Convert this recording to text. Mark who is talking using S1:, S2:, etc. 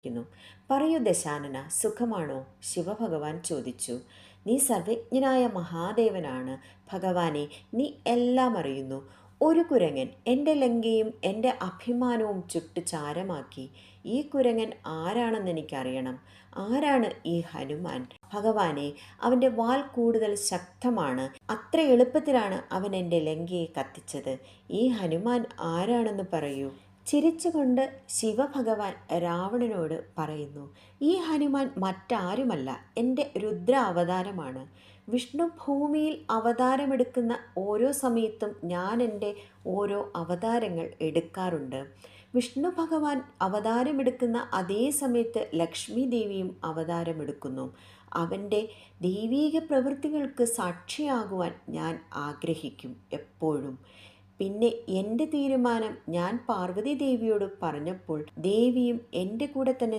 S1: ക്കുന്നു. പറയൂ ദശാനന, സുഖമാണോ? ശിവഭഗവാൻ ചോദിച്ചു. നീ സർവജ്ഞനായ മഹാദേവനാണ് ഭഗവാനെ. നീ എല്ലാം അറിയുന്നു. ഒരു കുരങ്ങൻ എൻ്റെ ലങ്കയും എൻ്റെ അഭിമാനവും ചുട്ടു ചാരമാക്കി. ഈ കുരങ്ങൻ ആരാണെന്ന് എനിക്കറിയണം. ആരാണ് ഈ ഹനുമാൻ? ഭഗവാനെ, അവൻ്റെ വാൽ കൂടുതൽ ശക്തമാണ്. അത്ര എളുപ്പത്തിലാണ് അവൻ എൻ്റെ ലങ്കയെ കത്തിച്ചത്. ഈ ഹനുമാൻ ആരാണെന്ന് പറയൂ. ചിരിച്ചുകൊണ്ട് ശിവഭഗവാൻ രാവണനോട് പറയുന്നു, ഈ ഹനുമാൻ മറ്റാരുമല്ല, എൻ്റെ രുദ്ര അവതാരമാണ്. വിഷ്ണു ഭൂമിയിൽ അവതാരമെടുക്കുന്ന ഓരോ സമയത്തും ഞാൻ എൻ്റെ ഓരോ അവതാരങ്ങൾ എടുക്കാറുണ്ട്. വിഷ്ണു ഭഗവാൻ അവതാരമെടുക്കുന്ന അതേ സമയത്ത് ലക്ഷ്മി ദേവിയും അവതാരമെടുക്കുന്നു. അവൻ്റെ ദൈവീക പ്രവൃത്തികൾക്ക് സാക്ഷിയാകുവാൻ ഞാൻ ആഗ്രഹിക്കും എപ്പോഴും. പിന്നെ എൻ്റെ തീരുമാനം ഞാൻ പാർവതി ദേവിയോട് പറഞ്ഞപ്പോൾ ദേവിയും എൻ്റെ കൂടെ തന്നെ